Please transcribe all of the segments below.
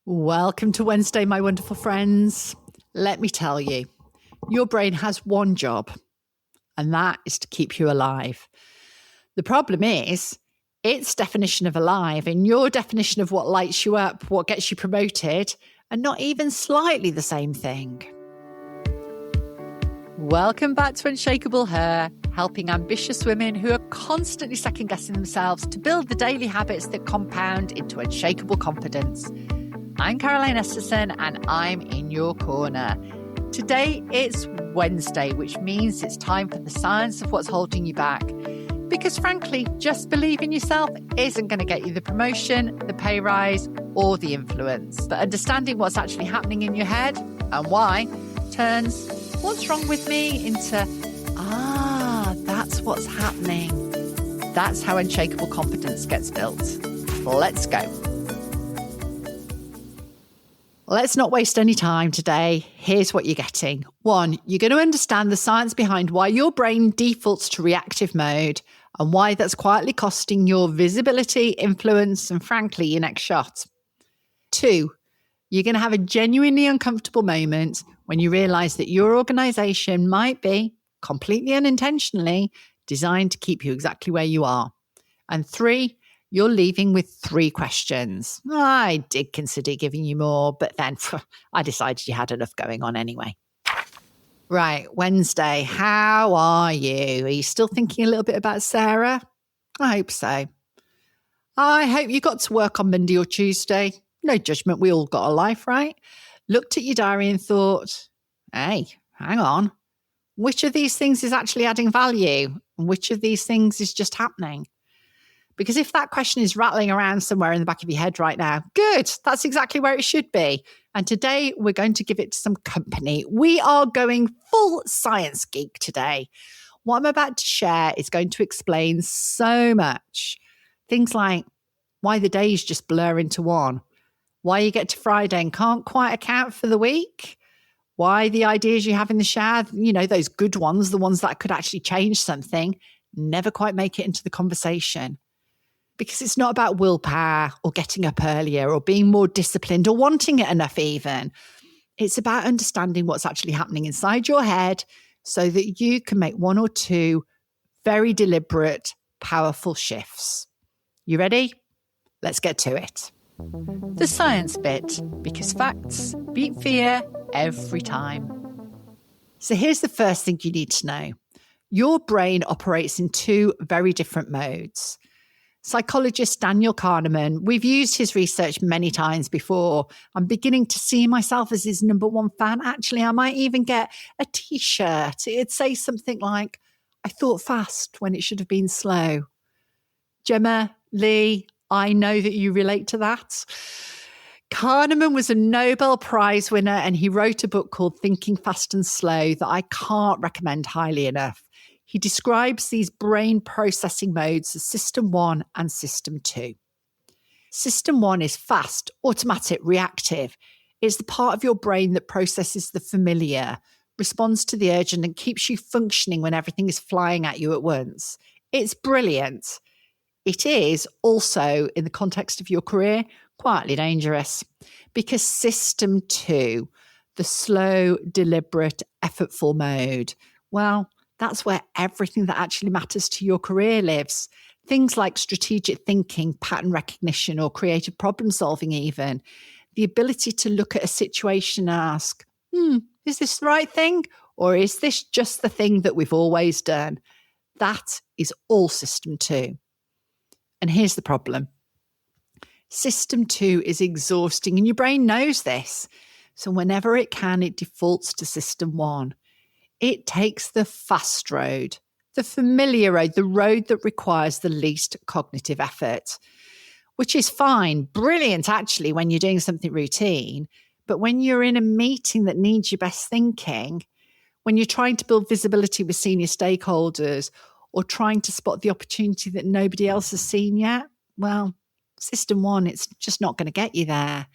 Welcome to Wednesday, my wonderful friends. Let me tell you, your brain has one job, and that is to keep you alive. The problem is, its definition of alive and your definition of what lights you up, what gets you promoted, are not even slightly the same thing. Welcome back to Unshakable Her, helping ambitious women who are constantly second-guessing themselves to build the daily habits that compound into unshakable confidence. I'm Caroline Esterson, and I'm in your corner. Today, it's Wednesday, which means it's time for the science of what's holding you back. Because frankly, just believing yourself isn't going to get you the promotion, the pay rise, or the influence. But understanding what's actually happening in your head and why turns what's wrong with me into, that's what's happening. That's how unshakable confidence gets built. Let's go. Let's not waste any time today. Here's what you're getting. 1, you're going to understand the science behind why your brain defaults to reactive mode and why that's quietly costing your visibility, influence, and frankly, your next shot. 2, you're going to have a genuinely uncomfortable moment when you realize that your organization might be, completely unintentionally, designed to keep you exactly where you are. And 3, you're leaving with 3 questions. I did consider giving you more, but then I decided you had enough going on anyway. Right, Wednesday, how are you? Are you still thinking a little bit about Sarah? I hope so. I hope you got to work on Monday or Tuesday. No judgment, we all got a life, right? Looked at your diary and thought, hey, hang on. Which of these things is actually adding value? And which of these things is just happening? Because if that question is rattling around somewhere in the back of your head right now, good, that's exactly where it should be. And today we're going to give it some company. We are going full science geek today. What I'm about to share is going to explain so much. Things like why the days just blur into one, why you get to Friday and can't quite account for the week, why the ideas you have in the shower, those good ones, the ones that could actually change something, never quite make it into the conversation. Because it's not about willpower or getting up earlier or being more disciplined or wanting it enough even. It's about understanding what's actually happening inside your head so that you can make 1 or 2 very deliberate, powerful shifts. You ready? Let's get to it. The science bit, because facts beat fear every time. So here's the first thing you need to know. Your brain operates in 2 very different modes. Psychologist Daniel Kahneman, we've used his research many times before. I'm beginning to see myself as his number 1 fan. Actually, I might even get a t-shirt. It'd say something like, I thought fast when it should have been slow. Gemma, Lee, I know that you relate to that. Kahneman was a Nobel Prize winner and he wrote a book called Thinking Fast and Slow that I can't recommend highly enough. He describes these brain processing modes as System 1 and System 2. System 1 is fast, automatic, reactive. It's the part of your brain that processes the familiar, responds to the urgent, and keeps you functioning when everything is flying at you at once. It's brilliant. It is also, in the context of your career, quietly dangerous because System 2, the slow, deliberate, effortful mode, well, that's where everything that actually matters to your career lives. Things like strategic thinking, pattern recognition, or creative problem solving even. The ability to look at a situation and ask, is this the right thing? Or is this just the thing that we've always done? That is all System 2. And here's the problem. System 2 is exhausting and your brain knows this. So whenever it can, it defaults to System 1. It takes the fast road, the familiar road, the road that requires the least cognitive effort, which is fine, brilliant actually when you're doing something routine. But when you're in a meeting that needs your best thinking, when you're trying to build visibility with senior stakeholders or trying to spot the opportunity that nobody else has seen yet, well, System 1, it's just not going to get you there.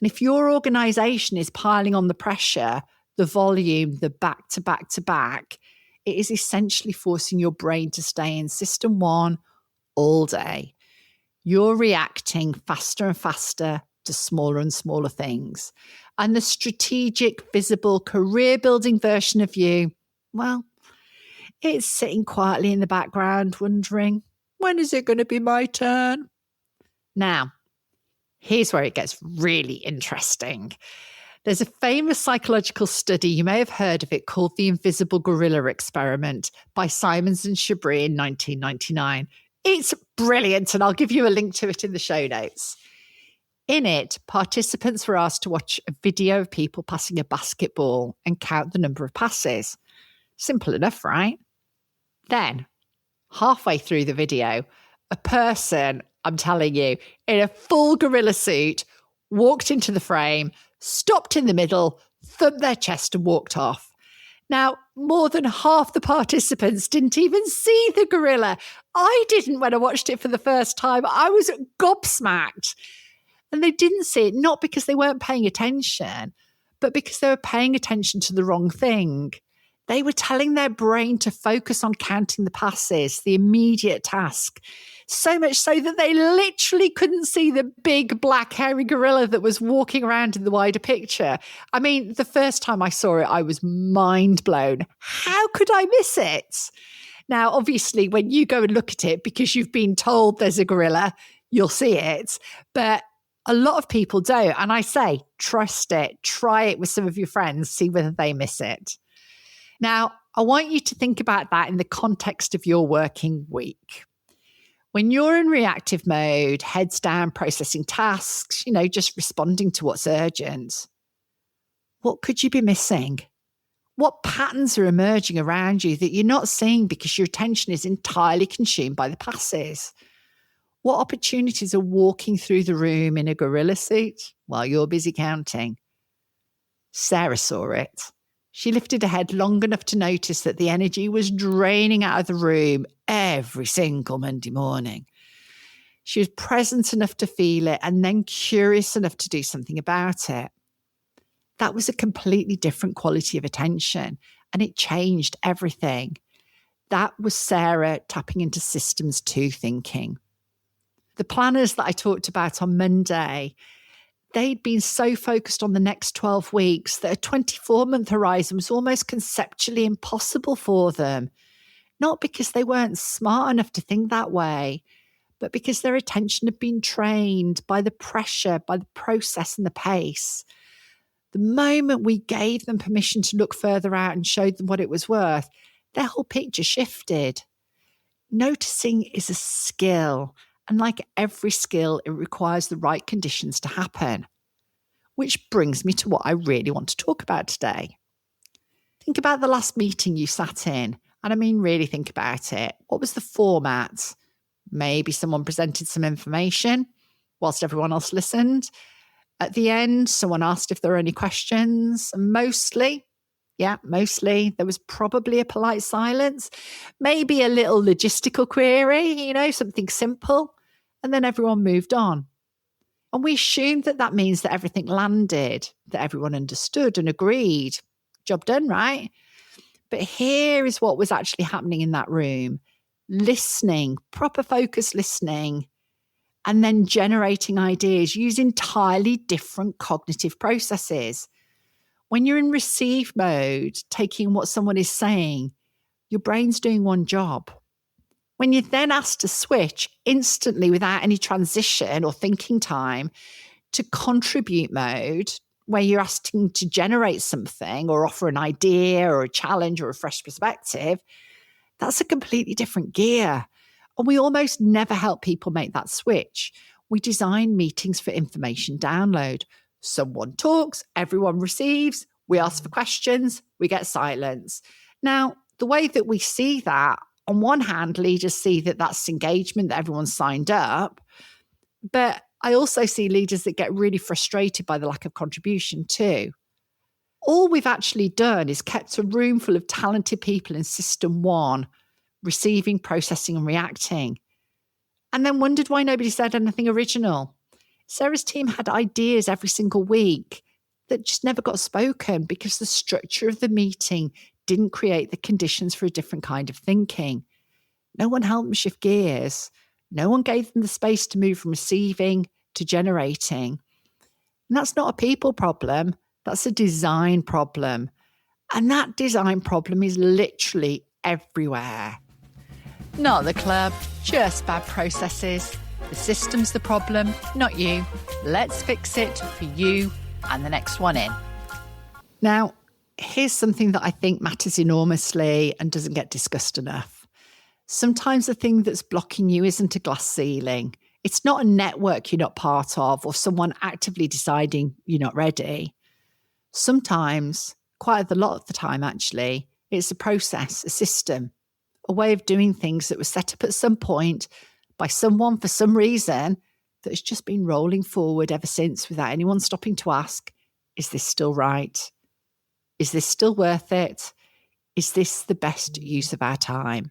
And if your organization is piling on the pressure, the volume, the back to back to back, it is essentially forcing your brain to stay in System 1 all day. You're reacting faster and faster to to smaller and smaller things. And the strategic, visible, career-building version of you, well, it's sitting quietly in the background wondering, when is it going to be my turn? Now, here's where it gets really interesting. There's a famous psychological study, you may have heard of it, called the Invisible Gorilla Experiment by Simons and Chabris in 1999. It's brilliant, and I'll give you a link to it in the show notes. In it, participants were asked to watch a video of people passing a basketball and count the number of passes. Simple enough, right? Then, halfway through the video, a person, I'm telling you, in a full gorilla suit, walked into the frame, stopped in the middle, thumped their chest and walked off. Now, more than half the participants didn't even see the gorilla. I didn't when I watched it for the first time. I was gobsmacked. And they didn't see it, not because they weren't paying attention, but because they were paying attention to the wrong thing. They were telling their brain to focus on counting the passes, the immediate task, so much so that they literally couldn't see the big black hairy gorilla that was walking around in the wider picture. I mean, the first time I saw it, I was mind blown. How could I miss it? Now, obviously, when you go and look at it, because you've been told there's a gorilla, you'll see it. But a lot of people don't. And I say, trust it. Try it with some of your friends. See whether they miss it. Now, I want you to think about that in the context of your working week. When you're in reactive mode, heads down, processing tasks, just responding to what's urgent, what could you be missing? What patterns are emerging around you that you're not seeing because your attention is entirely consumed by the passes? What opportunities are walking through the room in a gorilla suit while you're busy counting? Sarah saw it. She lifted her head long enough to notice that the energy was draining out of the room every single Monday morning. She was present enough to feel it and then curious enough to do something about it. That was a completely different quality of attention, and it changed everything. That was Sarah tapping into systems 2 thinking. The planners that I talked about on Monday, they'd been so focused on the next 12 weeks that a 24-month horizon was almost conceptually impossible for them. Not because they weren't smart enough to think that way, but because their attention had been trained by the pressure, by the process and the pace. The moment we gave them permission to look further out and showed them what it was worth, their whole picture shifted. Noticing is a skill. And like every skill, it requires the right conditions to happen. Which brings me to what I really want to talk about today. Think about the last meeting you sat in. And I mean, really think about it. What was the format? Maybe someone presented some information whilst everyone else listened. At the end, someone asked if there were any questions. And mostly, there was probably a polite silence. Maybe a little logistical query, something simple. And then everyone moved on. And we assumed that means that everything landed, that everyone understood and agreed. Job done, right? But here is what was actually happening in that room. Listening, proper focus listening, and then generating ideas, use entirely different cognitive processes. When you're in receive mode, taking what someone is saying, your brain's doing one job. When you're then asked to switch instantly without any transition or thinking time to contribute mode, where you're asking to generate something or offer an idea or a challenge or a fresh perspective, that's a completely different gear. And we almost never help people make that switch. We design meetings for information download. Someone talks, everyone receives, we ask for questions, we get silence. Now, the way that we see that, on one hand, leaders see that that's engagement, that everyone's signed up. But I also see leaders that get really frustrated by the lack of contribution too. All we've actually done is kept a room full of talented people in system 1, receiving, processing and reacting, and then wondered why nobody said anything original. Sarah's team had ideas every single week that just never got spoken because the structure of the meeting didn't create the conditions for a different kind of thinking. No one helped them shift gears. No one gave them the space to move from receiving to generating. And that's not a people problem. That's a design problem. And that design problem is literally everywhere. Not the club, just bad processes. The system's the problem, not you. Let's fix it for you and the next one in. Now, here's something that I think matters enormously and doesn't get discussed enough. Sometimes the thing that's blocking you isn't a glass ceiling. It's not a network you're not part of or someone actively deciding you're not ready. Sometimes, quite a lot of the time actually, it's a process, a system, a way of doing things that was set up at some point by someone for some reason that has just been rolling forward ever since without anyone stopping to ask, is this still right? Is this still worth it? Is this the best use of our time?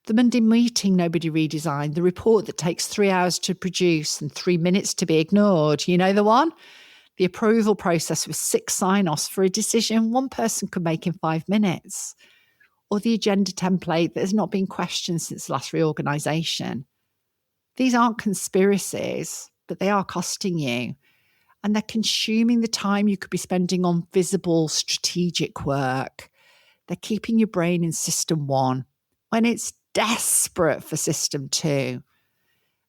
The Monday meeting nobody redesigned, the report that takes 3 hours to produce and 3 minutes to be ignored. You know the one? The approval process with 6 sign-offs for a decision one person could make in 5 minutes. Or the agenda template that has not been questioned since the last reorganisation. These aren't conspiracies, but they are costing you. And they're consuming the time you could be spending on visible strategic work. They're keeping your brain in system 1 when it's desperate for system 2.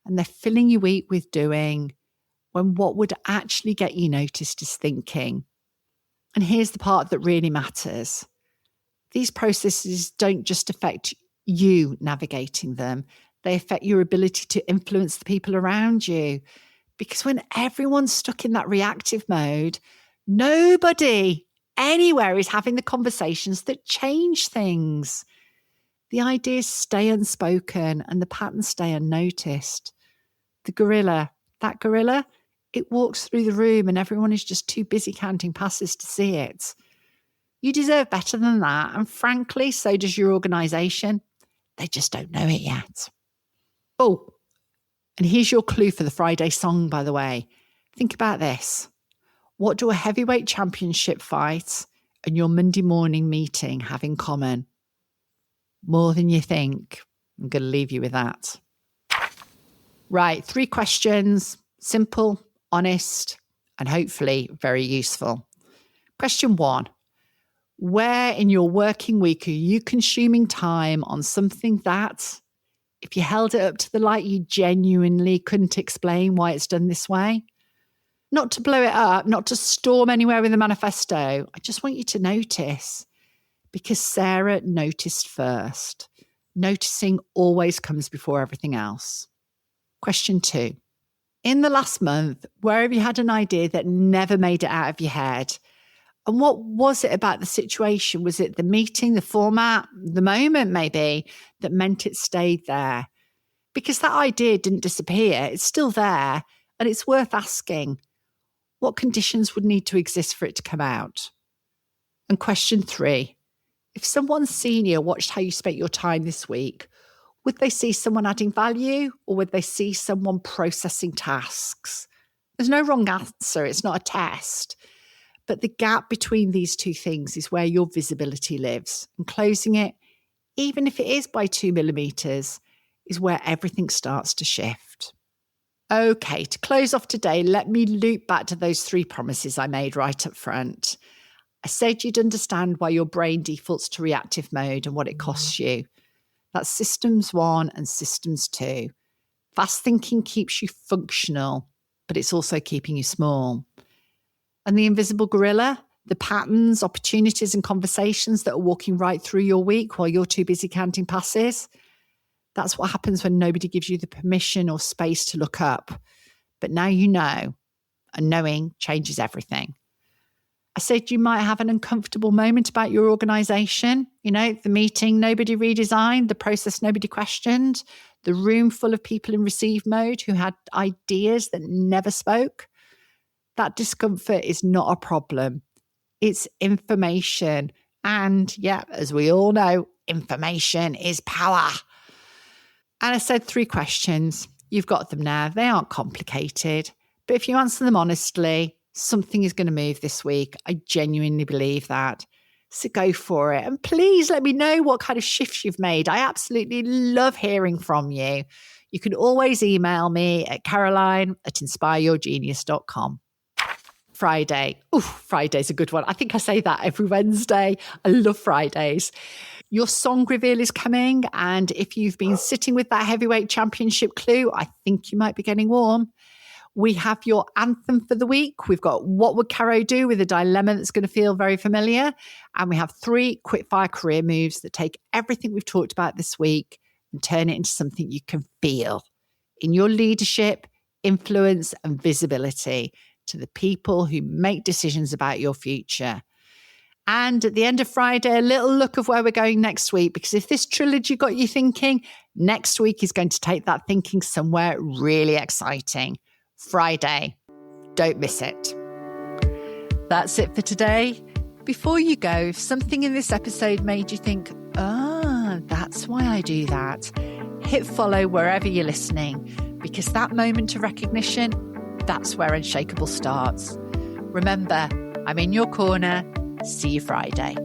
And they're filling your week with doing when what would actually get you noticed is thinking. And here's the part that really matters. These processes don't just affect you navigating them. They affect your ability to influence the people around you. Because when everyone's stuck in that reactive mode, nobody anywhere is having the conversations that change things. The ideas stay unspoken and the patterns stay unnoticed. The gorilla, it walks through the room and everyone is just too busy counting passes to see it. You deserve better than that. And frankly, so does your organisation. They just don't know it yet. Oh, and here's your clue for the Friday song, by the way. Think about this. What do a heavyweight championship fight and your Monday morning meeting have in common? More than you think. I'm going to leave you with that. Right, 3 questions. Simple, honest, and hopefully very useful. Question 1. Where in your working week are you consuming time on something that, if you held it up to the light, you genuinely couldn't explain why it's done this way? Not to blow it up, not to storm anywhere with a manifesto. I just want you to notice, because Sarah noticed first. Noticing always comes before everything else. Question 2. In the last month, where have you had an idea that never made it out of your head? And what was it about the situation? Was it the meeting, the format, the moment maybe that meant it stayed there? Because that idea didn't disappear. It's still there. And it's worth asking, what conditions would need to exist for it to come out? And question 3, if someone senior watched how you spent your time this week, would they see someone adding value or would they see someone processing tasks? There's no wrong answer. It's not a test. But the gap between these two things is where your visibility lives. And closing it, even if it is by 2 millimeters, is where everything starts to shift. Okay, to close off today, let me loop back to those 3 promises I made right up front. I said you'd understand why your brain defaults to reactive mode and what it costs you. That's systems 1 and systems 2. Fast thinking keeps you functional, but it's also keeping you small. And the invisible gorilla, the patterns, opportunities and conversations that are walking right through your week while you're too busy counting passes. That's what happens when nobody gives you the permission or space to look up. But now you know, and knowing changes everything. I said you might have an uncomfortable moment about your organisation. You know, the meeting nobody redesigned, the process nobody questioned, the room full of people in receive mode who had ideas that never spoke. That discomfort is not a problem. It's information. And yeah, as we all know, information is power. And I said 3 questions. You've got them now. They aren't complicated. But if you answer them honestly, something is going to move this week. I genuinely believe that. So go for it. And please let me know what kind of shifts you've made. I absolutely love hearing from you. You can always email me at caroline@inspireyourgenius.com. Friday. Ooh, Friday's a good one. I think I say that every Wednesday. I love Fridays. Your song reveal is coming. And if you've been sitting with that heavyweight championship clue, I think you might be getting warm. We have your anthem for the week. We've got What Would Caro Do with a dilemma that's going to feel very familiar. And we have 3 quickfire career moves that take everything we've talked about this week and turn it into something you can feel in your leadership, influence, and visibility to the people who make decisions about your future. And at the end of Friday, a little look of where we're going next week, because if this trilogy got you thinking, next week is going to take that thinking somewhere really exciting. Friday. Don't miss it. That's it for today. Before you go, if something in this episode made you think, that's why I do that, hit follow wherever you're listening, because that moment of recognition, that's where Unshakable starts. Remember, I'm in your corner. See you Friday.